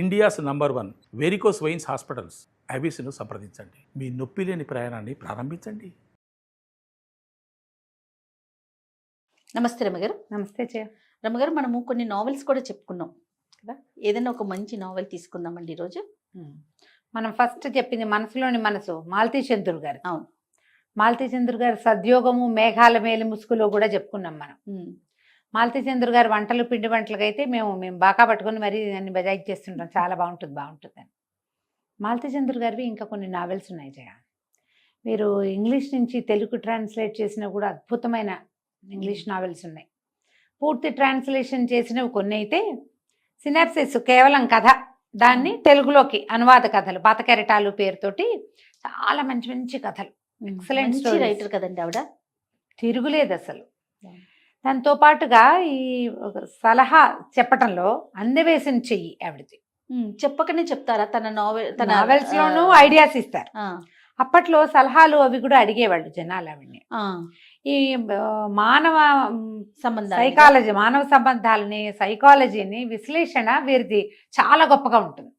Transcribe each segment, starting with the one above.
India's number 1 varicose veins hospitals ఐబీసీను సంప్రదించండి. మీ నొప్పి లేని ప్రయాణాన్ని ప్రారంభించండి. నమస్తే రమగారు. నమస్తే జయ. రమగారు, మనము కొన్ని నావెల్స్ కూడా చెప్పుకున్నాం కదా, ఏదైనా ఒక మంచి నావెల్ తీసుకుందామండి ఈరోజు. మనం ఫస్ట్ చెప్పింది మనసులోని మనసు, మాలతీ చంద్రుడు గారు. అవును, మాలతీ చంద్రుడు గారు సద్యోగము మేఘాల మేలి ముసుగులో కూడా చెప్పుకున్నాం మనం. మాలతీ చంద్రుడు గారు వంటలు పిండి వంటలకు అయితే మేము బాగా పట్టుకొని మరీ దాన్ని బజాయి చేస్తుంటాం. చాలా బాగుంటుంది అని. మాలతీ చంద్రుడు గారివి ఇంకా కొన్ని నావెల్స్ ఉన్నాయి జయ. మీరు ఇంగ్లీష్ నుంచి తెలుగు ట్రాన్స్లేట్ చేసినా కూడా అద్భుతమైన ఇంగ్లీష్ నావెల్స్ ఉన్నాయి. పూర్తి ట్రాన్స్లేషన్ చేసినవి కొన్ని అయితే సినాప్సిస్ కేవలం కథ, దాన్ని తెలుగులోకి అనువాద కథలు, పాతకెరటాలు పేరుతోటి చాలా మంచి మంచి కథలు, ఎక్సలెంట్ రైటర్ కదండి ఆవిడ, తిరుగులేదు అసలు. దాంతో పాటుగా ఈ సలహా చెప్పటంలో అందవేసిన చెయ్యి ఆవిడది. చెప్పకనే చెప్తారా తన నావెల్స్ లోనూ ఐడియాస్ ఇస్తారు. అప్పట్లో సలహాలు అవి కూడా అడిగేవాళ్ళు జనాలు ఆవిడ్ని. ఈ మానవ సైకాలజీ, మానవ సంబంధాలని, సైకాలజీని విశ్లేషణ వీరిది చాలా గొప్పగా ఉంటుంది,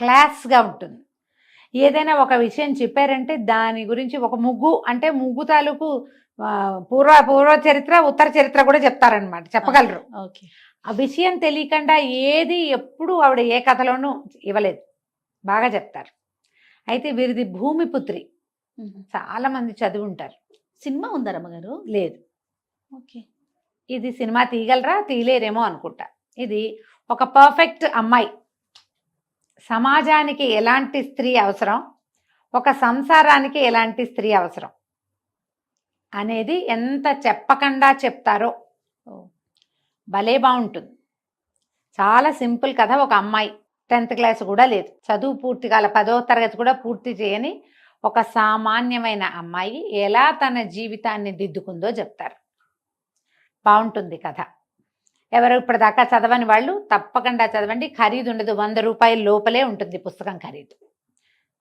క్లాస్గా ఉంటుంది. ఏదైనా ఒక విషయం చెప్పారంటే దాని గురించి ఒక ముగ్గు అంటే ముగ్గు తాలూకు పూర్వ చరిత్ర, ఉత్తర చరిత్ర కూడా చెప్తారనమాట, చెప్పగలరు. ఆ విషయం తెలియకుండా ఏది ఎప్పుడు ఆవిడ ఏ కథలోనూ ఇవ్వలేదు, బాగా చెప్తారు. అయితే వీరిది భూమిపుత్రి, చాలా మంది చదివి ఉంటారు. సినిమా ఉందా రమ్మగారు? లేదు. ఓకే, ఇది సినిమా తీయగలరా, తీయలేరేమో అనుకుంటా. ఇది ఒక పర్ఫెక్ట్ అమ్మాయి, సమాజానికి ఎలాంటి స్త్రీ అవసరం, ఒక సంసారానికి ఎలాంటి స్త్రీ అవసరం అనేది ఎంత చెప్పకుండా చెప్తారో భలే బాగుంటుంది. చాలా సింపుల్ కథ. ఒక అమ్మాయి 10th క్లాస్ కూడా లేదు, చదువు పూర్తి కాల 10వ తరగతి కూడా పూర్తి చేయని ఒక సామాన్యమైన అమ్మాయి ఎలా తన జీవితాన్ని దిద్దుకుందో చెప్తారు. బాగుంటుంది కథ. ఎవరు ఇప్పటిదాకా చదవని వాళ్ళు తప్పకుండా చదవండి. ఖరీదు ఉండదు, 100 రూపాయల లోపలే ఉంటుంది పుస్తకం ఖరీదు.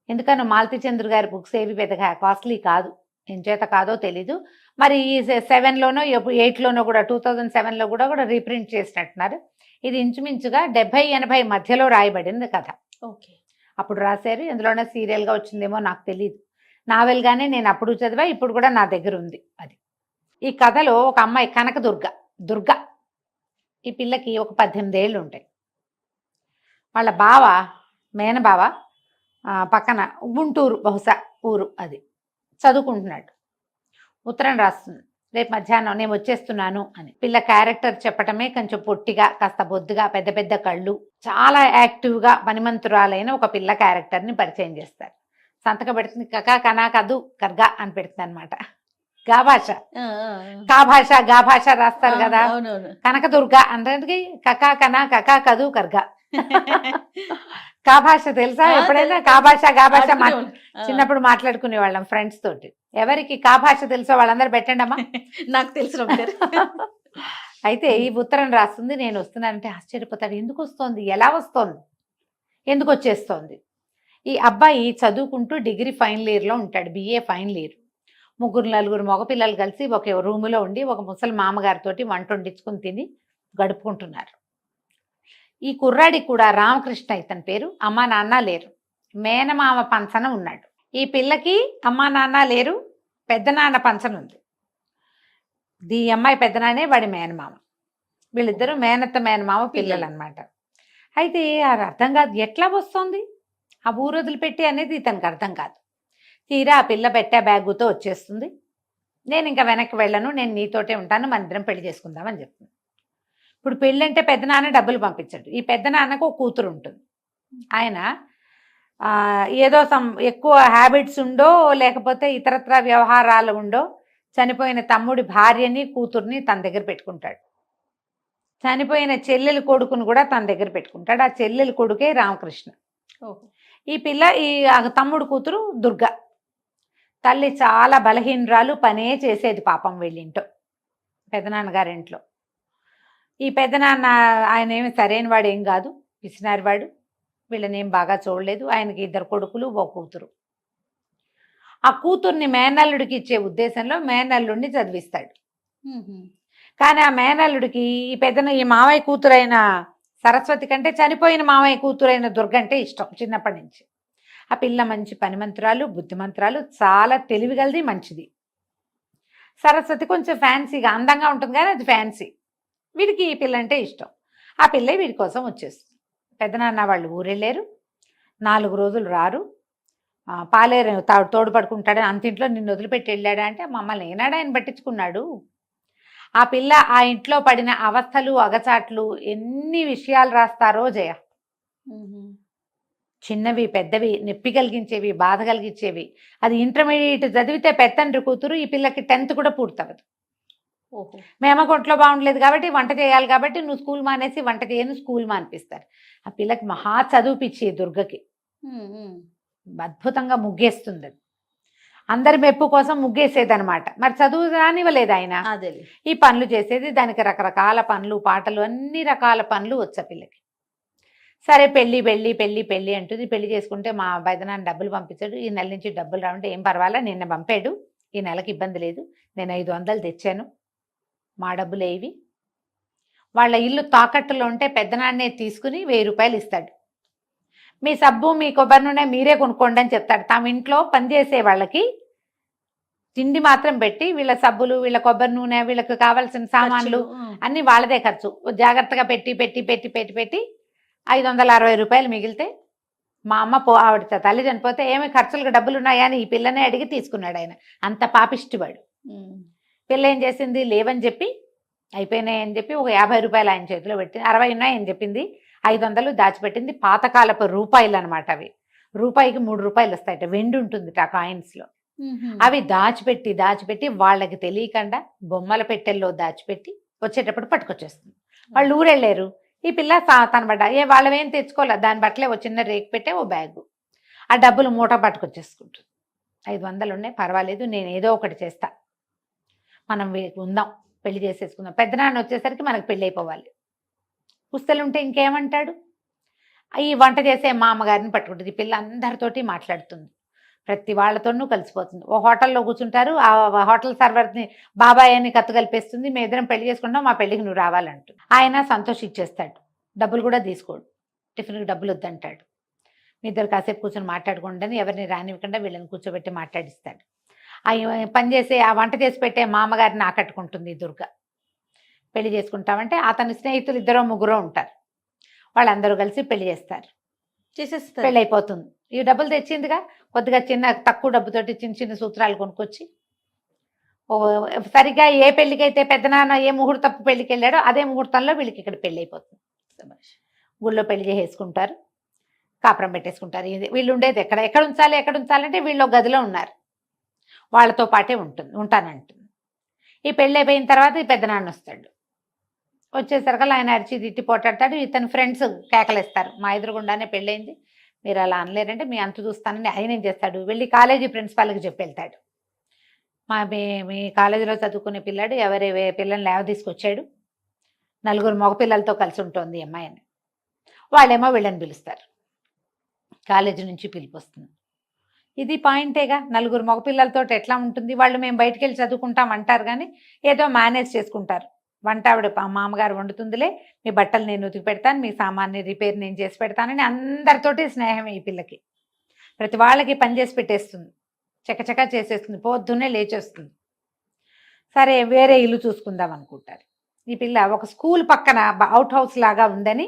ఎందుకని మాలతీ చంద్రు గారి బుక్స్ ఏవి పెద్దగా కాస్ట్లీ కాదు, ఎంచేత కాదో తెలీదు. మరి ఈ 7లోనో 8లోనో కూడా 2007లో కూడా రీప్రింట్ చేసినట్టున్నారు. ఇది ఇంచుమించుగా 70-80 మధ్యలో రాయబడింది కథ. ఓకే, అప్పుడు రాశారు. ఎందులోనే సీరియల్గా వచ్చిందేమో నాకు తెలియదు. నావెల్గానే నేను అప్పుడు చదివా, ఇప్పుడు కూడా నా దగ్గర ఉంది అది. ఈ కథలో ఒక అమ్మాయి దుర్గ. ఈ పిల్లకి ఒక 18 ఏళ్ళు ఉంటాయి. వాళ్ళ బావ, మేనబావ పక్కన గుంటూరు బహుశా ఊరు, అది చదువుకుంటున్నాడు. ఉత్తరం రాస్తుంది, రేపు మధ్యాహ్నం నేను వచ్చేస్తున్నాను అని. పిల్ల క్యారెక్టర్ చెప్పటమే కొంచెం పొట్టిగా, కాస్త బొద్దుగా, పెద్ద పెద్ద కళ్ళు, చాలా యాక్టివ్గా పనిమంతురాలైన ఒక పిల్ల క్యారెక్టర్ని పరిచయం చేస్తారు. సంతక పెడుతుంది, కకా కనా కదు కర్గా అని పెడుతుంది అనమాట. గా భాష రాస్తారు కదా. కనకదుర్గ అంటే కకా కనా కకా కదు కర్గా. కా భాష తెలుసా? ఎప్పుడైనా గా భాష చిన్నప్పుడు మాట్లాడుకునే వాళ్ళం ఫ్రెండ్స్ తోటి. ఎవరికి కా భాష తెలుసో వాళ్ళందరూ పెట్టండి అమ్మా. నాకు తెలుసు. అయితే ఈ ఉత్తరం రాస్తుంది, నేను వస్తున్నానంటే ఆశ్చర్యపోతాడు. ఎందుకు వస్తోంది, ఎలా వస్తోంది, ఎందుకు వచ్చేస్తోంది. ఈ అబ్బాయి చదువుకుంటూ డిగ్రీ ఫైనల్ ఇయర్లో ఉంటాడు, BA ఫైనల్ ఇయర్. 3-4 మగపిల్లలు కలిసి ఒక రూములో ఉండి ఒక ముసలి మామగారితోటి వంట వండించుకుని తిని గడుపుకుంటున్నారు. ఈ కుర్రాడికి కూడా రామకృష్ణ ఇతని పేరు. అమ్మా నాన్న లేరు, మేనమామ పంచన ఉన్నాడు. ఈ పిల్లకి అమ్మా నాన్న లేరు, పెద్దనాన్న పంచన ఉంది. ఈ అమ్మాయి పెద్దనాన్నే, వాడి మేనమామ. వీళ్ళిద్దరూ మేనమామ పిల్లలు అనమాట. అయితే అది అర్థం కాదు, ఎట్లా వస్తుంది ఆ ఊరు వదిలిపెట్టి అనేది ఇతనికి అర్థం కాదు. తీరా ఆ పిల్ల పెట్టే బ్యాగుతో వచ్చేస్తుంది. నేను ఇంకా వెనక్కి వెళ్ళను, నేను నీతోటే ఉంటాను, మన ఇద్దరం పెళ్లి చేసుకుందామని చెప్తుంది. ఇప్పుడు పెళ్ళి అంటే పెద్దనాన్న డబ్బులు పంపించాడు. ఈ పెద్దనాన్నకు ఒక కూతురు ఉంటుంది. ఆయన ఏదో ఎక్కువ హ్యాబిట్స్ ఉండో లేకపోతే ఇతరత్ర వ్యవహారాలు ఉండో చనిపోయిన తమ్ముడి భార్యని కూతుర్ని తన దగ్గర పెట్టుకుంటాడు. చనిపోయిన చెల్లెలి కొడుకును కూడా తన దగ్గర పెట్టుకుంటాడు. ఆ చెల్లెలి కొడుకే రామకృష్ణ. ఈ పిల్ల, ఈ తమ్ముడు కూతురు దుర్గ. తల్లి చాలా బలహీనరాలు, పనే చేసేది పాపం వీళ్ళింటో, పెదనాన్నగారింట్లో. ఈ పెద్దనాన్న ఆయన ఏమి సరైన వాడు ఏం కాదు, పిసినారివాడు. వీళ్ళనేం బాగా చూడలేదు. ఆయనకి 2 కొడుకులు, ఒక కూతురు. ఆ కూతుర్ని మేనల్లుడికి ఇచ్చే ఉద్దేశంలో మేనల్లుడిని చదివిస్తాడు. కానీ ఆ మేనల్లుడికి ఈ మావయ్య కూతురైన సరస్వతి కంటే చనిపోయిన మామయ్య కూతురైన దుర్గ అంటే ఇష్టం చిన్నప్పటి నుంచి. ఆ పిల్ల మంచి పనిమంతురాలు, బుద్ధిమంతురాలు, చాలా తెలివిగలది, మంచిది. సరస్వతి కొంచెం ఫ్యాన్సీగా అందంగా ఉంటుంది కానీ అది ఫ్యాన్సీ. వీడికి ఈ పిల్ల అంటే ఇష్టం. ఆ పిల్ల వీడి కోసం వచ్చేస్తుంది. పెద్దనాన్న వాళ్ళు ఊరెళ్ళారు, 4 రోజులు రారు. పాలేరు తోడు పడుకుంటాడని అంతింట్లో నిన్ను వదిలిపెట్టి వెళ్ళాడా అంటే, మమ్మల్ని ఏనాడు ఆయన పట్టించుకున్నాడు. ఆ పిల్ల ఆ ఇంట్లో పడిన అవస్థలు, అగచాట్లు ఎన్ని విషయాలు రాస్తారో జయ. చిన్నవి పెద్దవి, నొప్పి కలిగించేవి, బాధ కలిగించేవి. అది ఇంటర్మీడియట్ చదివితే పెత్తండ్రి కూతురు, ఈ పిల్లకి 10th కూడా పూర్తవదు. ఓహో. మేమ ఒంట్లో బాగుండలేదు కాబట్టి వంట చేయాలి కాబట్టి నువ్వు స్కూల్ మానేసి వంట చేయను స్కూల్ మానిపిస్తారు. ఆ పిల్లకి మహా చదువుపిచ్చి దుర్గకి అద్భుతంగా ముగ్గేస్తుంది. అది అందరి మెప్పు కోసం ముగ్గేసేదనమాట. మరి చదువు రానివ్వలేదు ఆయన. అదే ఈ పనులు చేసేది, దానికి రకరకాల పనులు, పాటలు, అన్ని రకాల పనులు వచ్చా పిల్లకి. సరే పెళ్ళి పెళ్ళి పెళ్ళి పెళ్ళి అంటుంది. పెళ్లి చేసుకుంటే మా పెదనాన్న డబ్బులు పంపించాడు. ఈ నెల నుంచి డబ్బులు రావంటే ఏం పర్వాలా, నిన్న పంపాడు, ఈ నెలకి ఇబ్బంది లేదు, నేను 500 తెచ్చాను, మా డబ్బులు ఏవి. వాళ్ళ ఇల్లు తాకట్టులో ఉంటే పెద్దనాన్నే తీసుకుని 1000 రూపాయలు ఇస్తాడు. మీ సబ్బు మీ కొబ్బరి నూనె మీరే కొనుక్కోండి అని చెప్తాడు. తమ ఇంట్లో పనిచేసే వాళ్ళకి తిండి మాత్రం పెట్టి వీళ్ళ సబ్బులు, వీళ్ళ కొబ్బరి నూనె, వీళ్ళకి కావాల్సిన సామాన్లు అన్నీ వాళ్ళదే ఖర్చు. జాగ్రత్తగా పెట్టి పెట్టి పెట్టి పెట్టి పెట్టి 560 రూపాయలు మిగిలితే మా అమ్మ ఆవిడ తల్లి చనిపోతే ఏమి ఖర్చులకు డబ్బులు ఉన్నాయా అని ఈ పిల్లనే అడిగి తీసుకున్నాడు ఆయన. అంత పాపిష్టివాడు. పిల్ల ఏం చేసింది, లేవని చెప్పి అయిపోయినాయని చెప్పి ఒక 50 రూపాయలు ఆయన చేతిలో పెట్టింది. 60 ఉన్నాయని చెప్పింది, 500 దాచిపెట్టింది. పాతకాలపు రూపాయలు అనమాట అవి. రూపాయికి 3 రూపాయలు వస్తాయట, వెండి ఉంటుంది ఆ కాయిన్స్లో. అవి దాచిపెట్టి దాచిపెట్టి వాళ్ళకి తెలియకుండా బొమ్మల పెట్టెల్లో దాచిపెట్టి వచ్చేటప్పుడు పట్టుకొచ్చేస్తుంది. వాళ్ళు ఊరెళ్ళారు. ఈ పిల్ల తన బట్ట వాళ్ళవేం తెచ్చుకోలేదు, దాని బట్టలే ఓ చిన్న రేకు పెట్టే ఓ బ్యాగు. ఆ డబ్బులు మూట పట్టుకొచ్చేసుకుంటుంది. 500 ఉన్నాయి, పర్వాలేదు, నేను ఏదో ఒకటి చేస్తా, మనం ఉందాం, పెళ్లి చేసేసుకుందాం. పెద్దనాన్న వచ్చేసరికి మనకు పెళ్ళి అయిపోవాలి. పుస్తలుంటే ఇంకేమంటాడు. ఈ వంట చేసే మా అమ్మగారిని పట్టుకుంటుంది. ఈ పిల్ల అందరితోటి మాట్లాడుతుంది, ప్రతి వాళ్ళతోనూ కలిసిపోతుంది. ఓ హోటల్లో కూర్చుంటారు, ఆ హోటల్ సర్వర్ని బాబాయ్ అని కత్తు కలిపేస్తుంది. మేము ఇద్దరం పెళ్లి చేసుకుంటాం, మా పెళ్లికి నువ్వు రావాలంటుంది. ఆయన సంతోషించేస్తాడు, డబ్బులు కూడా తీసుకోడు, టిఫిన్కి డబ్బులు వద్దంటాడు. మీ ఇద్దరు కాసేపు కూర్చొని మాట్లాడుకోండి అని ఎవరిని రానివ్వకుండా వీళ్ళని కూర్చోబెట్టి మాట్లాడిస్తాడు. పనిచేసే ఆ వంట చేసి పెట్టే మా అమ్మగారిని ఆకట్టుకుంటుంది దుర్గ. పెళ్లి చేసుకుంటామంటే అతని స్నేహితులు 2-3 ఉంటారు, వాళ్ళందరూ కలిసి పెళ్లి చేస్తారు, చేసేస్తారు. పెళ్ళి అయిపోతుంది. ఈ డబ్బులు తెచ్చిందిగా, కొద్దిగా చిన్న తక్కువ డబ్బుతోటి చిన్న చిన్న సూత్రాలు కొనుక్కొచ్చి సరిగ్గా ఏ పెళ్ళికైతే పెద్దనాన్న ఏ ముహూర్తపు పెళ్ళికి వెళ్ళాడో అదే ముహూర్తంలో వీళ్ళకి ఇక్కడ పెళ్ళి అయిపోతుంది. గుళ్ళో పెళ్లి చేసేసుకుంటారు, కాపురం పెట్టేసుకుంటారు. వీళ్ళు ఉండేది ఎక్కడ ఉంచాలంటే వీళ్ళు గదిలో ఉన్నారు, వాళ్ళతో పాటే ఉంటానంటుంది. ఈ పెళ్ళి అయిపోయిన తర్వాత ఈ పెద్దనాన్న వస్తాడు. వచ్చేసరికి ఆయన అరిచి తిట్టి పోటాడతాడు. ఇతను ఫ్రెండ్స్ కేకలేస్తారు, మా ఎదురుగుండానే పెళ్ళైంది, మీరు అలా అనలేరంటే మీ అంత చూస్తానని ఆయన ఏం చేస్తాడు, వెళ్ళి కాలేజీ ప్రిన్సిపాల్కి చెప్పి వెళ్తాడు. మీ కాలేజీలో చదువుకునే పిల్లాడు ఎవరి పిల్లల్ని లేవ తీసుకొచ్చాడు, 4 మగపిల్లలతో కలిసి ఉంటుంది ఈ అమ్మాయి అని. వాళ్ళేమో వీళ్ళని పిలుస్తారు, కాలేజీ నుంచి పిలుపు వస్తుంది. ఇది పాయింటేగా, 4 మగపిల్లలతో ఎట్లా ఉంటుంది. వాళ్ళు మేము బయటికి వెళ్ళి చదువుకుంటాం అంటారు కానీ ఏదో మేనేజ్ చేసుకుంటారు. వంట ఆవిడ మామగారు వండుతుందిలే, మీ బట్టలు నేను ఉతికి పెడతాను, మీ సామాన్ని రిపేర్ నేను చేసి పెడతానని అందరితోటి స్నేహమే ఈ పిల్లకి. ప్రతి వాళ్ళకి పని చేసి పెట్టేస్తుంది, చకచకా చేసేస్తుంది, పొద్దున్నే లేచేస్తుంది. సరే వేరే ఇల్లు చూసుకుందాం అనుకుంటారు. ఈ పిల్ల ఒక స్కూల్ పక్కన అవుట్ హౌస్ లాగా ఉందని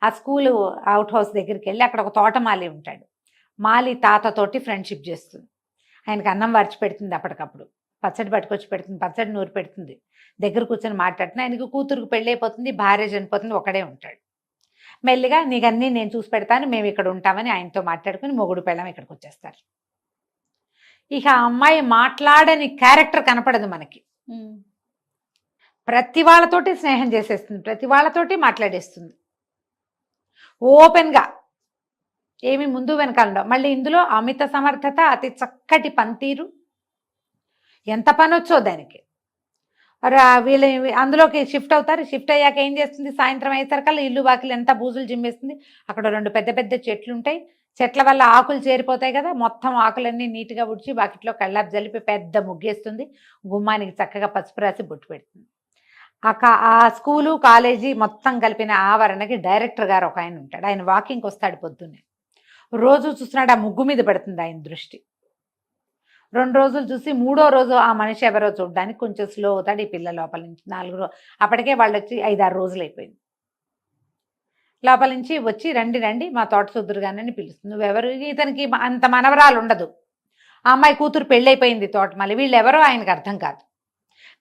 ఆ స్కూల్ అవుట్ హౌస్ దగ్గరికి వెళ్ళి అక్కడ ఒక తోటమాలి ఉంటాడు. మాలి తాతతోటి ఫ్రెండ్షిప్ చేస్తుంది. ఆయనకి అన్నం వార్చి పెడుతుంది, అప్పటికప్పుడు పచ్చడి పట్టుకొచ్చి పెడుతుంది, పచ్చడి నూరి పెడుతుంది, దగ్గర కూర్చొని మాట్లాడుతుంది. ఆయనకి కూతురుకు పెళ్ళి అయిపోతుంది, భార్య చనిపోతుంది, ఒకడే ఉంటాడు. మెల్లిగా నీకన్నీ నేను చూసి పెడతాను, మేము ఇక్కడ ఉంటామని ఆయనతో మాట్లాడుకుని మొగుడు పెళ్ళం ఇక్కడికి వచ్చేస్తారు. ఇక ఆ అమ్మాయి మాట్లాడని క్యారెక్టర్ కనపడదు మనకి. ప్రతి వాళ్ళతోటి స్నేహం చేసేస్తుంది, ప్రతి వాళ్ళతోటి మాట్లాడేస్తుంది ఓపెన్గా, ఏమి ముందు వెనకాలంలో. మళ్ళీ ఇందులో అమిత సమర్థత, అతి చక్కటి పనితీరు, ఎంత పని వచ్చో దానికి. వీళ్ళు అందులోకి షిఫ్ట్ అవుతారు. షిఫ్ట్ అయ్యాక ఏం చేస్తుంది, సాయంత్రం అయ్యేసరికల్లా ఇల్లు వాకిలు ఎంత బూజులు జిమ్మేస్తుంది. అక్కడ 2 పెద్ద పెద్ద చెట్లు ఉంటాయి, చెట్ల వల్ల ఆకులు చేరిపోతాయి కదా, మొత్తం ఆకులన్నీ నీట్గా ఉడిచి వాకిట్లో కళ్ళాపు జలిపి పెద్ద ముగ్గేస్తుంది. గుమ్మానికి చక్కగా పసుపు రాసి బొట్టు పెడుతుంది. ఆ స్కూలు కాలేజీ మొత్తం కలిపిన ఆవరణకి డైరెక్టర్ గారు ఒక ఆయన ఉంటాడు. ఆయన వాకింగ్కి వస్తాడు పొద్దున్నే. రోజు చూస్తున్నాడు, ఆ ముగ్గు మీద పడుతుంది ఆయన దృష్టి. 2 రోజులు చూసి 3వ రోజు ఆ మనిషి ఎవరో చూడడానికి కొంచెం స్లో అవుతాడు. ఈ పిల్ల లోపల నుంచి 4 రోజు అప్పటికే వాళ్ళు వచ్చి 5-6 రోజులు అయిపోయింది. లోపల నుంచి వచ్చి రండి రండి మా తోట సుద్దురు గానని పిలుస్తుంది. నువ్వెవరు? ఇతనికి అంత మనవరాలు ఉండదు. ఆ అమ్మాయి కూతురు పెళ్ళైపోయింది తోటమాలి. వీళ్ళు ఎవరో ఆయనకు అర్థం కాదు.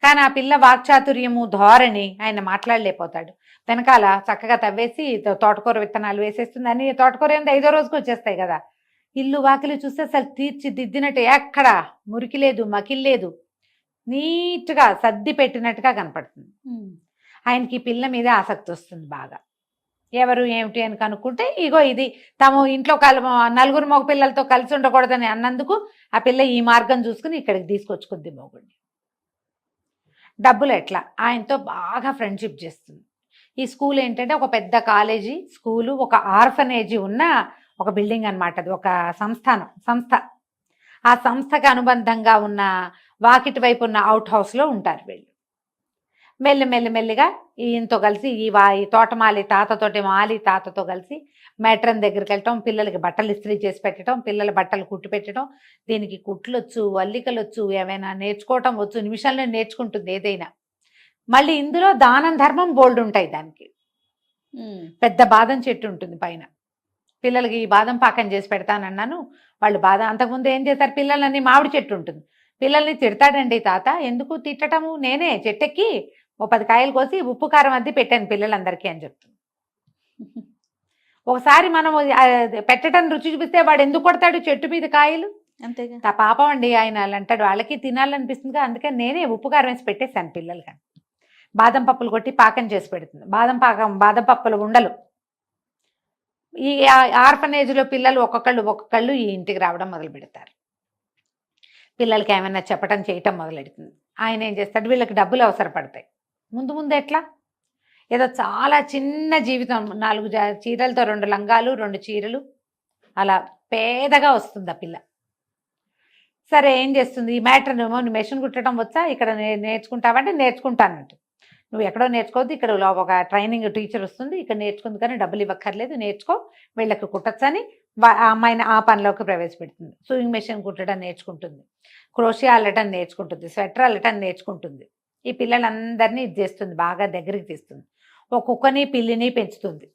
కానీ ఆ పిల్ల వాక్చాతుర్యము ధోరణి ఆయన మాట్లాడలేకపోతాడు. వెనకాల చక్కగా తవ్వేసి తోటకూర విత్తనాలు వేసేస్తుంది. అని తోటకూర ఏంది 5వ రోజుకి వచ్చేస్తాయి కదా. ఇల్లు వాకిలి చూస్తే అసలు తీర్చిదిద్దినట్టు, ఎక్కడ మురికి లేదు, మకిలి లేదు, నీట్గా సర్ది పెట్టినట్టుగా కనపడుతుంది. ఆయనకి ఈ పిల్ల మీద ఆసక్తి వస్తుంది బాగా. ఎవరు ఏమిటి అని కనుక్కుంటే ఇగో ఇది తాము ఇంట్లో నలుగురు మగ పిల్లలతో కలిసి ఉండకూడదని అన్నందుకు ఆ పిల్ల ఈ మార్గం చూసుకుని ఇక్కడికి తీసుకొచ్చుకుంది మొగుడిని. డబ్బులు ఎట్లా ఆయనతో బాగా ఫ్రెండ్షిప్ చేస్తుంది. ఈ స్కూల్ ఏంటంటే ఒక పెద్ద కాలేజీ స్కూలు, ఒక ఆర్ఫనేజీ ఉన్న ఒక బిల్డింగ్ అనమాట. అది ఒక సంస్థ. ఆ సంస్థకు అనుబంధంగా ఉన్న వాకిటి వైపు ఉన్న అవుట్ హౌస్లో ఉంటారు వీళ్ళు. మెల్లిగా ఈయనతో కలిసి ఈ తోటమాలి తాతతోటి మాలి తాతతో కలిసి మేట్రన్ దగ్గరికి వెళ్ళటం, పిల్లలకి బట్టలు ఇస్త్రీ చేసి పెట్టడం, పిల్లల బట్టలు కుట్టి పెట్టడం, దీనికి కుట్లొచ్చు, అల్లికలు వచ్చు, ఏమైనా నేర్చుకోవటం వచ్చు, నిమిషాల్లో నేర్చుకుంటుంది ఏదైనా. మళ్ళీ ఇందులో దానం ధర్మం బోల్డ్ ఉంటాయి. దానికి పెద్ద బాదం చెట్టు ఉంటుంది పైన. పిల్లలకి ఈ బాదం పాకం చేసి పెడతానన్నాను. వాళ్ళు బాదం అంతకుముందు ఏం చేస్తారు, పిల్లలన్నీ మామిడి చెట్టు ఉంటుంది. పిల్లల్ని తిడతాడండి తాత. ఎందుకు తిట్టటము, నేనే చెట్టెక్కి 10 కాయలు కోసి ఉప్పు కారం అద్ది పెట్టాను పిల్లలందరికీ అని చెప్తుంది. ఒకసారి మనం పెట్టడం రుచి చూపిస్తే వాడు ఎందుకు కొడతాడు చెట్టు మీద కాయలు? అంతేగా. పాపం అండి ఆయన అలా అంటాడు. వాళ్ళకి తినాలనిపిస్తుంది, అందుకని నేనే ఉప్పు కారం వేసి పెట్టేశాను పిల్లలకి. బాదం పప్పులు కొట్టి పాకం చేసి పెడుతుంది. బాదం పప్పులు ఉండలు. ఈ ఆర్ఫనేజ్లో పిల్లలు ఒక్కొక్కళ్ళు ఈ ఇంటికి రావడం మొదలు పెడతారు. పిల్లలకి ఏమైనా చెప్పడం చేయటం మొదలెడుతుంది. ఆయన ఏం చేస్తాడు, వీళ్ళకి డబ్బులు అవసరపడతాయి. ముందు ఎట్లా, ఏదో చాలా చిన్న జీవితం, 4 చీరలతో 2 లంగాలు 2 చీరలు అలా పేదగా వస్తుంది ఆ పిల్ల. సరే ఏం చేస్తుంది, ఈ మ్యాటర్ ఏమో నువ్వు మెషిన్ కుట్టడం వచ్చా, ఇక్కడ నేర్చుకుంటావంటే నేర్చుకుంటానంటు. నువ్వు ఎక్కడో నేర్చుకోవద్దు, ఇక్కడ ఒక ట్రైనింగ్ టీచర్ వస్తుంది, ఇక్కడ నేర్చుకుంది కానీ డబ్బులు ఇవ్వక్కర్లేదు, నేర్చుకో, వీళ్ళకి కుట్టచ్చని ఆ అమ్మాయిని ఆ పనిలోకి ప్రవేశపెడుతుంది. సూయింగ్ మెషిన్ కుట్టడం నేర్చుకుంటుంది, క్రోషియా అల్లటం నేర్చుకుంటుంది, స్వెటర్ అల్లటం నేర్చుకుంటుంది. ఈ పిల్లలందరినీ ఇది చేస్తుంది, బాగా దగ్గరికి తీస్తుంది. ఒక కుక్కని పిల్లిని పెంచుతుంది.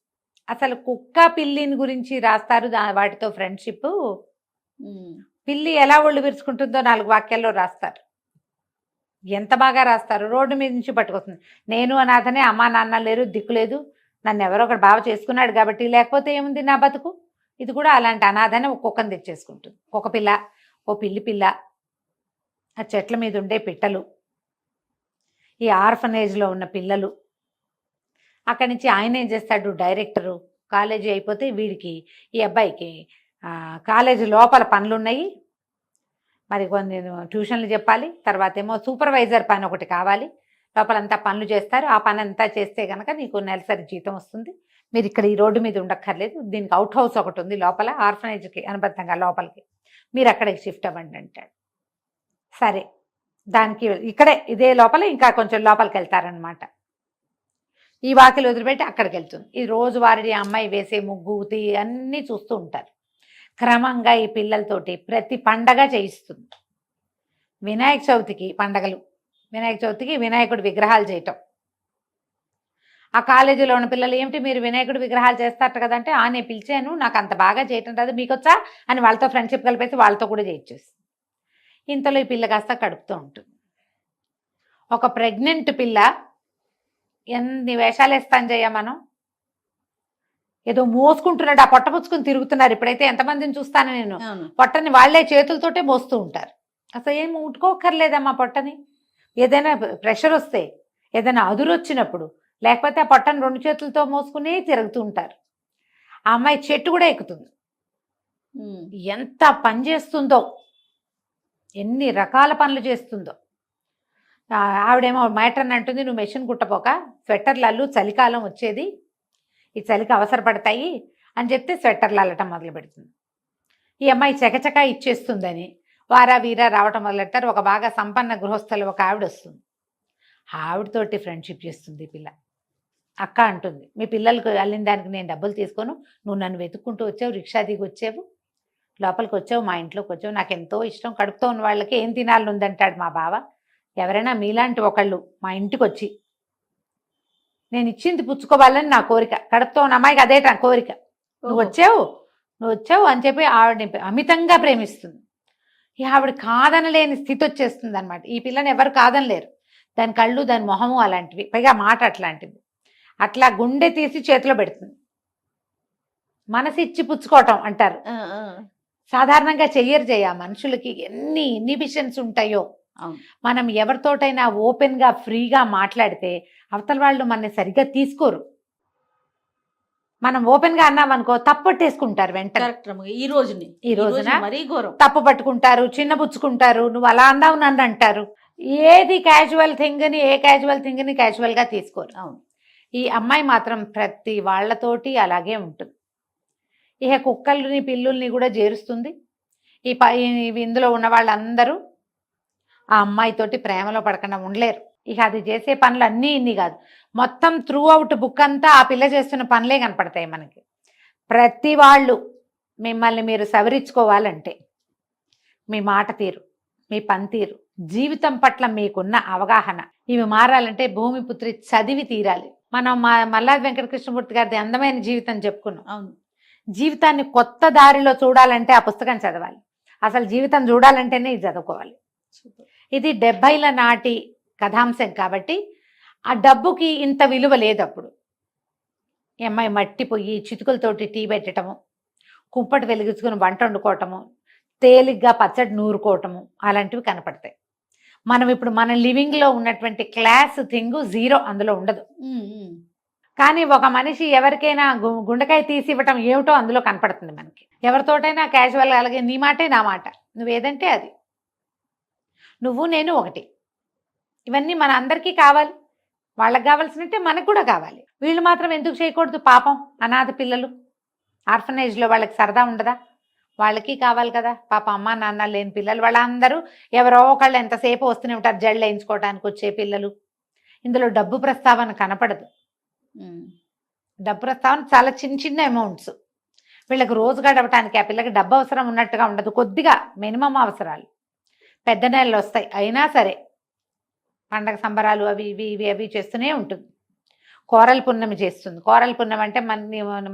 అసలు కుక్క పిల్లిని గురించి రాస్తారు, వాటితో ఫ్రెండ్షిప్. పిల్లి ఎలా ఒళ్ళు విరుచుకుంటుందో 4 వాక్యాల్లో రాస్తారు. ఎంత బాగా రాస్తారు. రోడ్డు మీద నుంచి పట్టుకొస్తుంది. నేను అనాథనే, అమ్మా నాన్న లేరు, దిక్కు లేదు, నన్ను ఎవరో ఒకటి బావ చేసుకున్నాడు కాబట్టి, లేకపోతే ఏముంది నా బతుకు. ఇది కూడా అలాంటి అనాథనే ఒక కుక్కను తెచ్చేసుకుంటుంది. ఒక పిల్ల, ఓ పిల్ల, ఆ చెట్ల మీద ఉండే పిట్టలు, ఈ ఆర్ఫనేజ్లో ఉన్న పిల్లలు. అక్కడి నుంచి ఆయన ఏం చేస్తాడు, డైరెక్టరు. కాలేజీ అయిపోతే వీడికి ఈ అబ్బాయికి కాలేజీ లోపల పనులు ఉన్నాయి, మరి కొన్ని ట్యూషన్లు చెప్పాలి, తర్వాత ఏమో సూపర్వైజర్ పని ఒకటి కావాలి. లోపలంతా పనులు చేస్తారు. ఆ పని అంతా చేస్తే కనుక నీకు నెలసరి జీతం వస్తుంది. మీరు ఇక్కడ ఈ రోడ్డు మీద ఉండక్కర్లేదు, దీనికి అవుట్ హౌస్ ఒకటి ఉంది లోపల ఆర్ఫనేజ్కి అనుబంధంగా లోపలికి, మీరు అక్కడికి షిఫ్ట్ అవ్వండి అంటాడు. సరే, దానికి ఇక్కడే ఇదే లోపల ఇంకా కొంచెం లోపలికి వెళ్తారనమాట. ఈ వాకిలు వదిలిపెట్టి అక్కడికి వెళ్తుంది. ఈ రోజువారీ అమ్మాయి వేసే ముగ్గు అన్నీ చూస్తూ ఉంటారు. క్రమంగా ఈ పిల్లలతోటి ప్రతి పండగ చేయిస్తుంది. వినాయక చవితికి పండగలు, వినాయక చవితికి వినాయకుడి విగ్రహాలు చేయటం. ఆ కాలేజీలో ఉన్న పిల్లలు, ఏమిటి మీరు వినాయకుడి విగ్రహాలు చేస్తారట కదంటే, నేను పిలిచాను, నాకు అంత బాగా చేయటం రాదు, మీకొచ్చా అని వాళ్ళతో ఫ్రెండ్షిప్ కలిపేసి వాళ్ళతో కూడా చేయించేసి. ఇంతలో ఈ పిల్ల కాస్త కడుపుతూ ఉంటుంది. ఒక ప్రెగ్నెంట్ పిల్ల ఎన్ని వేషాలు వేస్తాను చెయ్య, మనం ఏదో మోసుకుంటున్నాడు, ఆ పొట్ట పుచ్చుకుని తిరుగుతున్నారు. ఇప్పుడైతే ఎంతమందిని చూస్తాను నేను, పొట్టని వాళ్లే చేతులతోటే మోస్తూ ఉంటారు. అసలు ఏం ముట్టుకోకర్లేదమ్మా పొట్టని. ఏదైనా ప్రెషర్ వస్తే, ఏదైనా అదురు వచ్చినప్పుడు, లేకపోతే ఆ పొట్టని 2 చేతులతో మోసుకునే తిరుగుతూ ఉంటారు. ఆ అమ్మాయి చెట్టు కూడా ఎక్కుతుంది. ఎంత పని చేస్తుందో, ఎన్ని రకాల పనులు చేస్తుందో. ఆవిడేమో మ్యాటర్ అంటుంది, నువ్వు మెషిన్ కుట్టపోక స్వెట్టర్లు అల్లు, చలికాలం వచ్చేది, ఈ చలికి అవసరపడతాయి అని చెప్తే స్వెట్టర్లు అల్లటం మొదలు పెడుతుంది. ఈ అమ్మాయి చకచక ఇచ్చేస్తుందని వారా వీరా రావటం మొదలెడతారు. ఒక బాగా సంపన్న గృహస్థులు ఒక ఆవిడ వస్తుంది. ఆవిడతోటి ఫ్రెండ్షిప్ చేస్తుంది ఈ పిల్ల. అక్క అంటుంది, మీ పిల్లలకు అల్లిన దానికి నేను డబ్బులు తీసుకోను, నువ్వు నన్ను వెతుక్కుంటూ వచ్చావు, రిక్షా దిగి వచ్చావు, లోపలికి వచ్చావు, మా ఇంట్లోకి వచ్చావు, నాకు ఎంతో ఇష్టం, కడుపుతో ఉన్న వాళ్ళకి ఏం తినాలని ఉందంటాడు మా బావ. ఎవరైనా మీలాంటి ఒకళ్ళు మా ఇంటికి వచ్చి నేను ఇచ్చింది పుచ్చుకోవాలని నా కోరిక, కడుపుతో ఉన్న అమ్మాయికి అదే నా కోరిక, నువ్వు వచ్చావు అని చెప్పి ఆవిడని అమితంగా ప్రేమిస్తుంది. ఇక ఆవిడ కాదనలేని స్థితి వచ్చేస్తుంది అనమాట. ఈ పిల్లని ఎవరు కాదనలేరు, దాని కళ్ళు దాని మొహము అలాంటివి, పైగా మాట అట్లాంటిది. అట్లా గుండె తీసి చేతిలో పెడుతుంది. మనసు ఇచ్చి పుచ్చుకోవటం అంటారు, సాధారణంగా చెయ్యరు. మనుషులకి ఎన్ని ఇన్హిబిషన్స్ ఉంటాయో. మనం ఎవరితోటైనా ఓపెన్గా ఫ్రీగా మాట్లాడితే అవతల వాళ్ళు మనని సరిగ్గా తీసుకోరు. మనం ఓపెన్గా అన్నామనుకో తప్పట్టేసుకుంటారు వెంటనే. ఈ రోజున మరీ ఘోరం, తప్పు పట్టుకుంటారు, చిన్నపుచ్చుకుంటారు, నువ్వు అలా అన్నావు నన్ను అంటారు. ఏది క్యాజువల్ థింగ్ని ఏ క్యాజువల్ థింగ్ని క్యాజువల్గా తీసుకోరు. అవును. ఈ అమ్మాయి మాత్రం ప్రతి వాళ్ళతోటి అలాగే ఉంటుంది. ఇక కుక్కల్ని పిల్లుల్ని కూడా చేరుస్తుంది. ఇందులో ఉన్న వాళ్ళందరూ ఆ అమ్మాయితోటి ప్రేమలో పడకుండా ఉండలేరు. ఇక అది చేసే పనులు అన్నీ ఇన్ని కాదు, మొత్తం త్రూ అవుట్ బుక్ అంతా ఆ పిల్ల చేస్తున్న పనులే కనపడతాయి మనకి. ప్రతి వాళ్ళు మిమ్మల్ని మీరు సవరించుకోవాలంటే మీ మాట తీరు, మీ పనితీరు, జీవితం పట్ల మీకున్న అవగాహన ఇవి మారాలంటే భూమిపుత్రి చదివి తీరాలి. మనం మల్లాది వెంకటకృష్ణమూర్తి గారిది అందమైన జీవితం చెప్పుకున్నాం. అవును. జీవితాన్ని కొత్త దారిలో చూడాలంటే ఆ పుస్తకం చదవాలి. అసలు జీవితం చూడాలంటేనే ఇది చదువుకోవాలి. ఇది 70ల నాటి కథాంశం కాబట్టి ఆ డబ్బుకి ఇంత విలువ లేదు. అప్పుడు ఈ అమ్మాయి మట్టి పొయ్యి చితుకులతోటి టీ పెట్టడము, కుంపటి వెలిగించుకుని వంట వండుకోవటము, తేలిగ్గా పచ్చడి నూరుకోవటము అలాంటివి కనపడతాయి. మనం ఇప్పుడు మన లివింగ్లో ఉన్నటువంటి క్లాస్ థింగ్ జీరో అందులో ఉండదు. కానీ ఒక మనిషి ఎవరికైనా గుండెకాయ తీసి ఇవ్వటం ఏమిటో అందులో కనపడుతుంది మనకి. ఎవరితోటైనా క్యాజువల్గా అలాగే నీ మాటే నా మాట, నువ్వేదంటే అది, నువ్వు నేను ఒకటి, ఇవన్నీ మన అందరికీ కావాలి. వాళ్ళకి కావాల్సినట్టే మనకు కూడా కావాలి. వీళ్ళు మాత్రం ఎందుకు చేయకూడదు? పాపం అనాథ పిల్లలు ఆర్ఫనైజ్లో వాళ్ళకి సరదా ఉండదా? వాళ్ళకి కావాలి కదా. పాప అమ్మ నాన్న లేని పిల్లలు వాళ్ళందరూ ఎవరో ఒకళ్ళు ఎంతసేపు వస్తూనే ఉంటారు, జళ్ళు వేయించుకోవడానికి వచ్చే పిల్లలు. ఇందులో డబ్బు ప్రస్తావన కనపడదు. డబ్బు ప్రస్తావన చాలా చిన్న చిన్న అమౌంట్స్. వీళ్ళకి రోజు గడవటానికి ఆ పిల్లకి డబ్బు అవసరం ఉన్నట్టుగా ఉండదు, కొద్దిగా మినిమం అవసరాలు. పెద్ద నెలలు వస్తాయి అయినా సరే పండగ సంబరాలు అవి ఇవి ఇవి అవి చేస్తూనే ఉంటుంది. కోరల పున్నమి చేస్తుంది. కోరల పున్నమి అంటే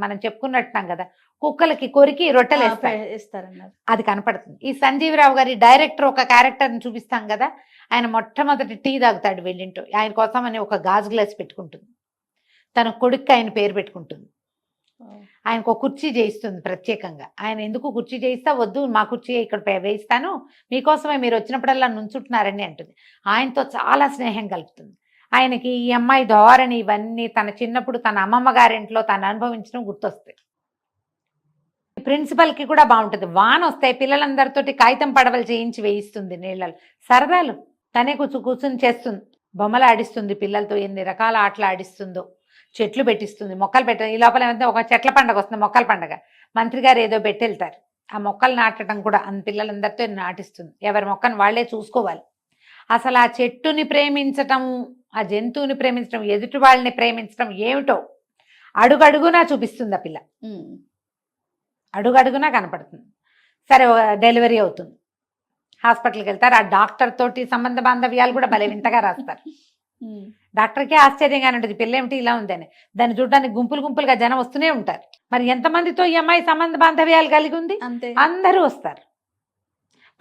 మనం చెప్పుకున్నట్టున్నాం కదా, కుక్కలకి కొరికి రొట్టెలు వేస్తారన్నారు, అది కనపడుతుంది. ఈ సంజీవరావు గారి డైరెక్టర్ ఒక క్యారెక్టర్ని చూపిస్తాం కదా, ఆయన మొట్టమొదటి టీ తాగుతాడు వీళ్ళింటో, ఆయన కోసం అని ఒక గాజు గ్లాస్ పెట్టుకుంటుంది, తన కొడుక్కి ఆయన పేరు పెట్టుకుంటుంది, ఆయనకు ఒక కుర్చీ చేయిస్తుంది ప్రత్యేకంగా. ఆయన ఎందుకు కుర్చీ చేయిస్తా, వద్దు మా కుర్చీ ఇక్కడ వేయిస్తాను, మీకోసమే మీరు వచ్చినప్పుడల్లా నుంచుంటున్నారని అంటుంది. ఆయనతో చాలా స్నేహం కలుపుతుంది. ఆయనకి ఈ అమ్మాయి ధోరణి ఇవన్నీ తన చిన్నప్పుడు తన అమ్మమ్మ గారింట్లో తను అనుభవించడం గుర్తొస్తాయి. ప్రిన్సిపల్కి కూడా బాగుంటుంది. వాన వస్తాయి, పిల్లలందరితోటి కాగితం పడవలు చేయించి వేయిస్తుంది నీళ్ళలో, సరదాలు తనే కూర్చుని చేస్తుంది, బొమ్మలు ఆడిస్తుంది పిల్లలతో, ఎన్ని రకాల ఆటలు ఆడిస్తుందో, చెట్లు పెట్టిస్తుంది, మొక్కలు పెట్ట. ఈ లోపల ఏమంటే ఒక చెట్ల పండుగ వస్తుంది, మొక్కల పండుగ, మంత్రి గారు ఏదో పెట్టెళ్తారు, ఆ మొక్కలు నాటడం కూడా పిల్లలందరితో నాటిస్తుంది. ఎవరి మొక్కను వాళ్ళే చూసుకోవాలి. అసలు ఆ చెట్టుని ప్రేమించటం, ఆ జంతువుని ప్రేమించడం, ఎదుటి వాళ్ళని ప్రేమించడం ఏమిటో అడుగడుగునా చూపిస్తుంది ఆ పిల్ల, అడుగడుగునా కనపడుతుంది. సరే డెలివరీ అవుతుంది, హాస్పిటల్కి వెళ్తారు. ఆ డాక్టర్ తోటి సంబంధ బాంధవ్యాలు కూడా భలే వింతగా రాస్తారు. డాక్టర్కే ఆశ్చర్యంగానే ఉంటుంది, పిల్ల ఏమిటి ఇలా ఉందని. దాన్ని చూడడానికి గుంపులు గుంపులుగా జనం వస్తూనే ఉంటారు. మరి ఎంతమందితో ఈ అమ్మాయి సంబంధ బాంధవ్యాలు కలిగి ఉంది? అందరూ వస్తారు.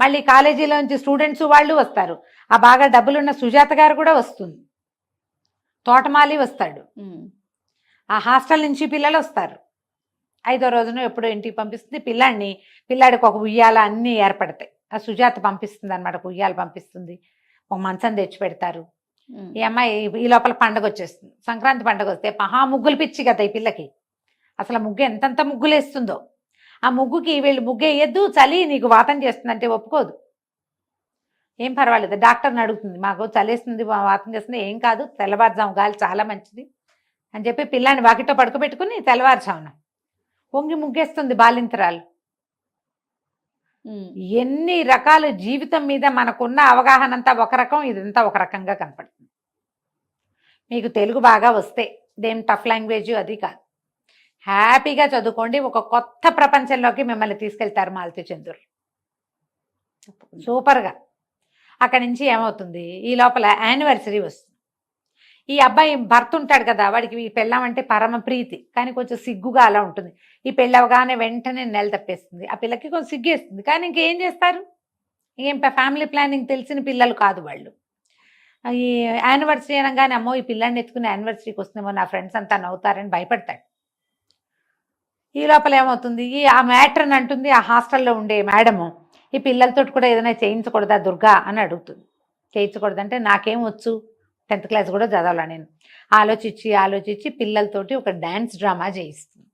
మళ్ళీ కాలేజీలోంచి స్టూడెంట్స్ వాళ్ళు వస్తారు. ఆ బాగా డబ్బులున్న సుజాత గారు కూడా వస్తుంది, తోటమాలి వస్తాడు, ఆ హాస్టల్ నుంచి పిల్లలు వస్తారు. 5వ రోజున ఎప్పుడో ఇంటికి పంపిస్తుంది పిల్లాడికి ఒక ఉయ్యాల అన్నీ ఏర్పడతాయి. ఆ సుజాత పంపిస్తుంది అనమాట, ఉయ్యాల పంపిస్తుంది, ఒక మంచం తెచ్చి పెడతారు. ఈ అమ్మాయి ఈ లోపల పండగ వచ్చేస్తుంది. సంక్రాంతి పండగ వస్తే మహా ముగ్గులు పిచ్చి కదా ఈ పిల్లకి. అసలు ముగ్గు ఎంతంత ముగ్గులు వేస్తుందో. ఆ ముగ్గుకి వీళ్ళు ముగ్గు వేయద్దు, చలి నీకు వాతం చేస్తుందంటే ఒప్పుకోదు. ఏం పర్వాలేదు, డాక్టర్ని అడుగుతుంది, మాకు చలేస్తుంది వాతం చేస్తుంది, ఏం కాదు, తెల్లవారుజాము గాలి చాలా మంచిది అని చెప్పి పిల్లాన్ని వాకిట్లో పడుకోబెట్టుకుని తెల్లవారుజామున పొంగి ముగ్గేస్తుంది బాలింతరాలు. ఎన్ని రకాల జీవితం మీద మనకున్న అవగాహన అంతా ఒక రకం, ఇదంతా ఒక రకంగా కనపడుతుంది. మీకు తెలుగు బాగా వస్తే ఇదేం టఫ్ లాంగ్వేజ్ అది కాదు, హ్యాపీగా చదువుకోండి. ఒక కొత్త ప్రపంచంలోకి మిమ్మల్ని తీసుకెళ్తారు మాలతి చంద్రులు. తప్పకుండా. సూపర్గా. అక్కడి నుంచి ఏమవుతుంది, ఈ లోపల యానివర్సరీ వస్తుంది. ఈ అబ్బాయి భర్త ఉంటాడు కదా, వాడికి ఈ పెళ్ళం అంటే పరమ ప్రీతి, కానీ కొంచెం సిగ్గుగా అలా ఉంటుంది. ఈ పెళ్ళవగానే వెంటనే నెల తప్పేస్తుంది. ఆ పిల్లకి కొంచెం సిగ్గేస్తుంది, కానీ ఇంకేం చేస్తారు, ఏం ఫ్యామిలీ ప్లానింగ్ తెలిసిన పిల్లలు కాదు వాళ్ళు. ఈ యానివర్సరీ అనగానే అమ్మో ఈ పిల్లాన్ని ఎత్తుకుని యానివర్సరీకి వస్తుందేమో నా ఫ్రెండ్స్ అంతా నవ్వుతారని భయపడతాడు. ఈ లోపల ఏమవుతుంది, ఆ మ్యాటర్ అని అంటుంది ఆ హాస్టల్లో ఉండే మేడము, ఈ పిల్లలతో కూడా ఏదైనా చేయించకూడదా దుర్గా అని అడుగుతుంది. చేయించకూడదంటే నాకేం వచ్చు, 10th క్లాస్ కూడా చదవాలా నేను. ఆలోచించి పిల్లలతోటి ఒక డ్యాన్స్ డ్రామా చేయిస్తుంది.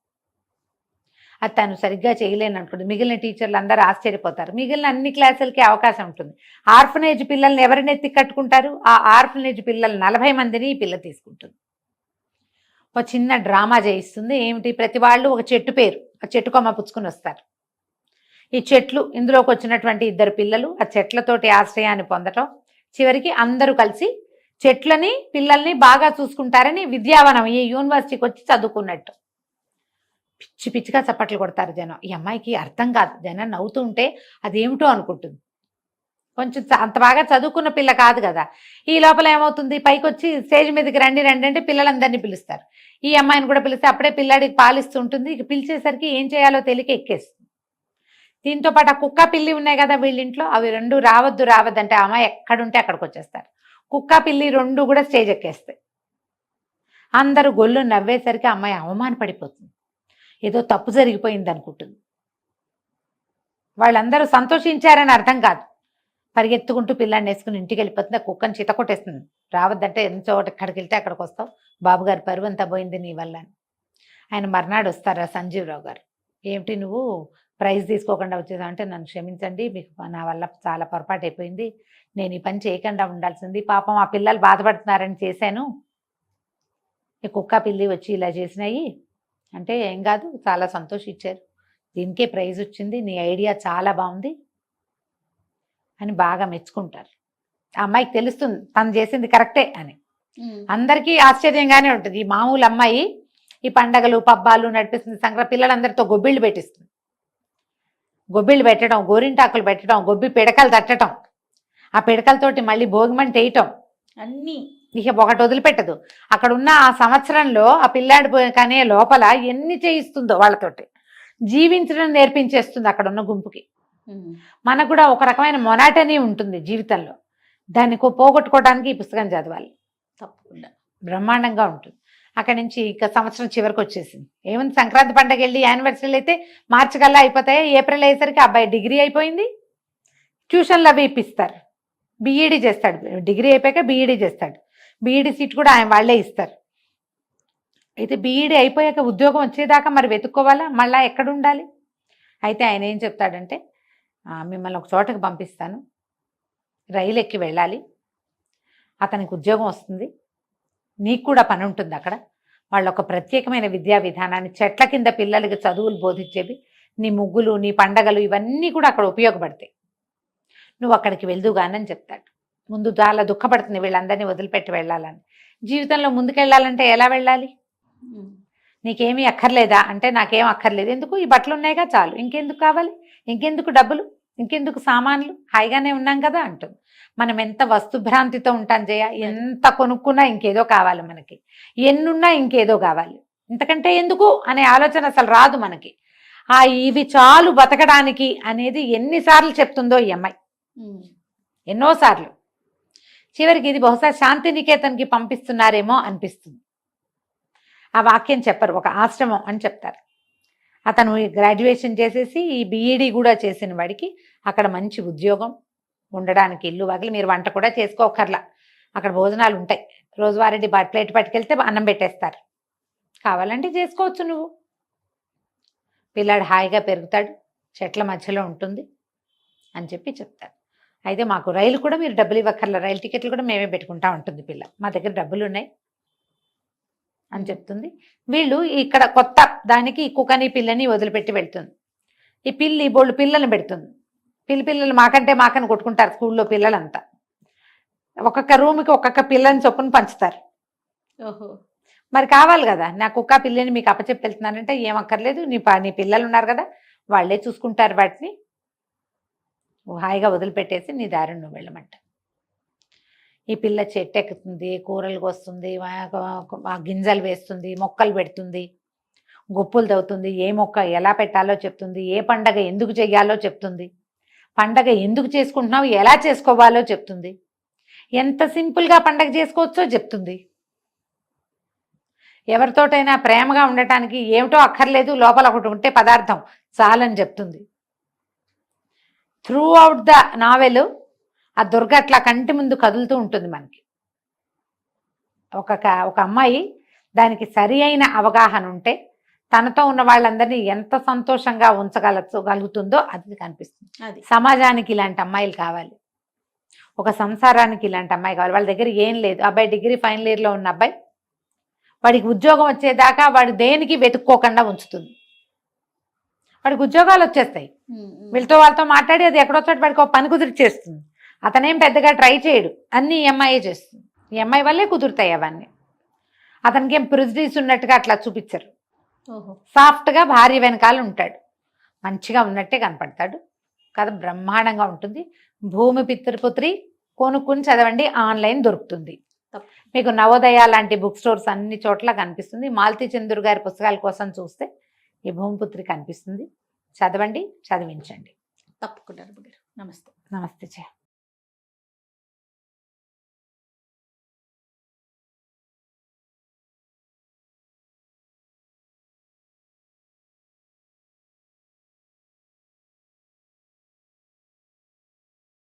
అది తను సరిగ్గా చేయలేను అనుకుంటుంది. మిగిలిన టీచర్లు అందరూ ఆశ్చర్యపోతారు. మిగిలిన అన్ని క్లాసులకి అవకాశం ఉంటుంది. ఆర్ఫనేజ్ పిల్లల్ని ఎవరిని ఎత్తి కట్టుకుంటారు, ఆ ఆర్ఫనేజ్ పిల్లలు 40 మందిని ఈ పిల్ల తీసుకుంటుంది. ఒక చిన్న డ్రామా చేయిస్తుంది. ఏమిటి, ప్రతి వాళ్ళు ఒక చెట్టు పేరు, ఆ చెట్టు కొమ్మ పుచ్చుకుని వస్తారు. ఈ చెట్లు, ఇందులోకి వచ్చినటువంటి 2 పిల్లలు ఆ చెట్లతోటి ఆశ్రయాన్ని పొందటం, చివరికి అందరూ కలిసి చెట్లని పిల్లల్ని బాగా చూసుకుంటారని విద్యావనం ఈ యూనివర్సిటీకి వచ్చి చదువుకున్నట్టు. పిచ్చిగా చప్పట్లు కొడతారు జనం. ఈ అమ్మాయికి అర్థం కాదు, జనం నవ్వుతూ ఉంటే అదేమిటో అనుకుంటుంది. కొంచెం అంత బాగా చదువుకున్న పిల్ల కాదు కదా. ఈ లోపల ఏమవుతుంది, పైకి వచ్చి స్టేజ్ మీదకి రండి అంటే పిల్లలందరినీ పిలుస్తారు. ఈ అమ్మాయిని కూడా పిలిస్తే అప్పుడే పిల్లాడికి పాలిస్తుంటుంది. ఇక పిలిచేసరికి ఏం చేయాలో తెలియక ఎక్కేస్తుంది. దీంతో పాటు ఆ కుక్క పిల్లి ఉన్నాయి కదా వీళ్ళింట్లో, అవి 2 రావద్దు అంటే ఆ అమ్మాయి ఎక్కడుంటే అక్కడికి వచ్చేస్తారు. కుక్క పిల్లి 2 కూడా స్టేజ్ ఎక్కేస్తాయి. అందరూ గొల్లు నవ్వేసరికి అమ్మాయి అవమాన పడిపోతుంది. ఏదో తప్పు జరిగిపోయింది అనుకుంటుంది. వాళ్ళందరూ సంతోషించారని అర్థం కాదు. పరిగెత్తుకుంటూ పిల్లాన్ని వేసుకుని ఇంటికి వెళ్ళిపోతుంది. ఆ కుక్కని చిత కొట్టేస్తుంది. రావద్దంటే ఎంతో ఎక్కడికి వెళ్తే అక్కడికి వస్తావు, బాబుగారు పరువు అంతా పోయింది నీ వల్ల అని. ఆయన మర్నాడు వస్తారా సంజీవరావు గారు, ఏమిటి నువ్వు ప్రైజ్ తీసుకోకుండా వచ్చేసావు అంటే, నన్ను క్షమించండి, మీకు నా వల్ల చాలా పొరపాటు అయిపోయింది, నేను ఈ పని చేయకుండా ఉండాల్సింది, పాపం ఆ పిల్లలు బాధపడుతున్నారని చేశాను, ఈ కుక్క పిల్లి వచ్చి ఇలా చేసినాయి అంటే, ఏం కాదు చాలా సంతోషించారు, దీనికే ప్రైజ్ వచ్చింది, నీ ఐడియా చాలా బాగుంది అని బాగా మెచ్చుకుంటారు. ఆ అమ్మాయికి తెలుస్తుంది తను చేసింది కరెక్టే అని. అందరికీ ఆశ్చర్యంగానే ఉంటుంది. ఈ మామూలు అమ్మాయి ఈ పండగలు పబ్బాలు నడిపిస్తుంది, సంక్రాంతి పిల్లలందరితో గొబ్బిళ్ళు పెట్టిస్తుంది. గొబ్బిళ్ళు పెట్టడం, గోరింటాకులు పెట్టడం, గొబ్బి పిడకలు తట్టడం, ఆ పిడకలతోటి మళ్ళీ భోగిమంట వేయటం, అన్నీ ఇక ఒకటి వదిలిపెట్టదు. అక్కడ ఉన్న ఆ సంవత్సరంలో ఆ పిల్లాడి కనే లోపల ఎన్ని చేయిస్తుందో వాళ్ళతోటి జీవించడం నేర్పించేస్తుంది అక్కడ ఉన్న గుంపుకి. మనకు కూడా ఒక రకమైన మొనాటనీ ఉంటుంది జీవితంలో, దాన్ని పోగొట్టుకోవడానికి ఈ పుస్తకం చదవాలి. తప్పకుండా బ్రహ్మాండంగా ఉంటుంది. అక్కడి నుంచి ఇక సంవత్సరం చివరికి వచ్చేసింది. ఏముంది, సంక్రాంతి పండగ వెళ్ళి యానివర్సరీలు అయితే మార్చి కల్లా అయిపోతాయి. ఏప్రిల్ అయ్యేసరికి అబ్బాయి డిగ్రీ అయిపోయింది. ట్యూషన్లు అవి ఇప్పిస్తారు. బీఈడీ చేస్తాడు. డిగ్రీ అయిపోయాక బీఈడీ చేస్తాడు. బీఈడీ సీట్ కూడా ఆయన వాళ్ళే ఇస్తారు. అయితే బీఈడీ అయిపోయాక ఉద్యోగం వచ్చేదాకా మరి వెతుక్కోవాలా, మళ్ళీ ఎక్కడ ఉండాలి. అయితే ఆయన ఏం చెప్తాడంటే, మిమ్మల్ని ఒక చోటకి పంపిస్తాను, రైలు ఎక్కి వెళ్ళాలి, అతనికి ఉద్యోగం వస్తుంది, నీకు కూడా పని ఉంటుంది అక్కడ, వాళ్ళు ఒక ప్రత్యేకమైన విద్యా విధానాన్ని, చెట్ల కింద పిల్లలకి చదువులు బోధించేవి, నీ ముగ్గులు నీ పండగలు ఇవన్నీ కూడా అక్కడ ఉపయోగపడతాయి, నువ్వు అక్కడికి వెళ్దుగానని చెప్తాడు. ముందు చాలా దుఃఖపడుతుంది వీళ్ళందరినీ వదిలిపెట్టి వెళ్ళాలని. జీవితంలో ముందుకెళ్ళాలంటే ఎలా వెళ్ళాలి, నీకేమీ అక్కర్లేదా అంటే, నాకేం అక్కర్లేదు, ఎందుకు ఈ బట్టలు ఉన్నాయిగా చాలు, ఇంకెందుకు కావాలి, ఇంకెందుకు డబ్బులు, ఇంకెందుకు సామాన్లు, హాయిగానే ఉన్నాం కదా అంటుంది. మనం ఎంత వస్తుభ్రాంతితో ఉంటాం జయ, ఎంత కొనుక్కున్నా ఇంకేదో కావాలి మనకి, ఎన్నున్నా ఇంకేదో కావాలి, ఇంతకంటే ఎందుకు అనే ఆలోచన అసలు రాదు మనకి. ఇవి చాలు బతకడానికి అనేది ఎన్నిసార్లు చెప్తుందో ఈ అమ్మాయి, ఎన్నోసార్లు. చివరికి ఇది బహుశా శాంతినికేతన్కి పంపిస్తున్నారేమో అనిపిస్తుంది. ఆ వాక్యం చెప్పరు, ఒక ఆశ్రమం అని చెప్తారు. అతను గ్రాడ్యుయేషన్ చేసేసి ఈ బీఈడీ కూడా చేసిన వాడికి అక్కడ మంచి ఉద్యోగం, ఉండడానికి ఇల్లు వాకిలి, మీరు వంట కూడా చేసుకోకర్లా, అక్కడ భోజనాలు ఉంటాయి, రోజువారీ ప్లేట్ పట్టుకెళ్తే అన్నం పెట్టేస్తారు, కావాలంటే చేసుకోవచ్చు నువ్వు. పిల్లాడు హాయిగా పెరుగుతాడు, చెట్ల మధ్యలో ఉంటుంది అని చెప్పి చెప్తారు. అయితే మాకు రైలు కూడా మీరు డబ్బులు ఇవ్వక్కర్లా, రైలు టికెట్లు కూడా మేమే పెట్టుకుంటా ఉంటుంది పిల్ల, మా దగ్గర డబ్బులు ఉన్నాయి అని చెప్తుంది. వీళ్ళు ఇక్కడ కొత్త దానికి ఈ కుక్కని పిల్లని వదిలిపెట్టి వెళ్తుంది. ఈ పిల్లి బోళ్ళు పిల్లల్ని పెడుతుంది. పిల్లలు మాకని కొట్టుకుంటారు స్కూల్లో పిల్లలంతా. ఒక్కొక్క రూమ్కి ఒక్కొక్క పిల్లని చొప్పున పంచుతారు. ఓహో. మరి కావాలి కదా, నా కుక్క పిల్లని మీకు అప్పచెప్పి వెళ్తున్నానంటే ఏమక్కర్లేదు, నీ పిల్లలు ఉన్నారు కదా, వాళ్ళే చూసుకుంటారు వాటిని, నువ్వు హాయిగా వదిలిపెట్టేసి నీ దారిని నువ్వు వెళ్ళమంట. ఈ పిల్ల చెట్టు ఎక్కుతుంది, కూరలకు వస్తుంది, గింజలు వేస్తుంది, మొక్కలు పెడుతుంది, గొప్పులు తవ్వుతుంది, ఏ మొక్క ఎలా పెట్టాలో చెప్తుంది, ఏ పండగ ఎందుకు చెయ్యాలో చెప్తుంది, పండగ ఎందుకు చేసుకుంటున్నావు, ఎలా చేసుకోవాలో చెప్తుంది, ఎంత సింపుల్గా పండగ చేసుకోవచ్చో చెప్తుంది. ఎవరితోటైనా ప్రేమగా ఉండటానికి ఏమిటో అక్కర్లేదు, లోపల ఒకటి ఉంటే పదార్థం చాలని చెప్తుంది. త్రూ అవుట్ ద నావెల్ ఆ దుర్గ అట్లా కంటి ముందు కదులుతూ ఉంటుంది మనకి. ఒక అమ్మాయి దానికి సరి అయిన అవగాహన ఉంటే తనతో ఉన్న వాళ్ళందరినీ ఎంత సంతోషంగా ఉంచగలుగుతుందో అది కనిపిస్తుంది. అది సమాజానికి ఇలాంటి అమ్మాయిలు కావాలి, ఒక సంసారానికి ఇలాంటి అమ్మాయి కావాలి. వాళ్ళ దగ్గర ఏం లేదు, అబ్బాయి డిగ్రీ ఫైనల్ ఇయర్లో ఉన్న అబ్బాయి, వాడికి ఉద్యోగం వచ్చేదాకా వాడు దేనికి వెతుక్కోకుండా ఉంచుతుంది. వాడికి ఉద్యోగాలు వచ్చేస్తాయి, వాళ్ళతో మాట్లాడి అది ఎక్కడో చోట వాడికి ఒక పని కుదిరిచేస్తుంది. అతనేం పెద్దగా ట్రై చేయడు, అన్నీ ఈఎంఐ చేస్తుంది. ఈఎంఐ వల్లే కుదురుతాయి అవన్నీ. అతనికి ఏం ప్రిజడీస్ ఉన్నట్టుగా అట్లా చూపించరు. సాఫ్ట్గా భార్య వెనకాల ఉంటాడు, మంచిగా ఉన్నట్టే కనపడతాడు. కథ బ్రహ్మాండంగా ఉంటుంది. భూమి పితృపుత్రి కొనుక్కుని చదవండి, ఆన్లైన్ దొరుకుతుంది మీకు. నవోదయ లాంటి బుక్ స్టోర్స్ అన్ని చోట్ల కనిపిస్తుంది. మాలతీ చందూర్ గారి పుస్తకాల కోసం చూస్తే ఈ భూమిపుత్రి కనిపిస్తుంది. చదవండి, చదివించండి. తప్పకుండా. నమస్తే. నమస్తే.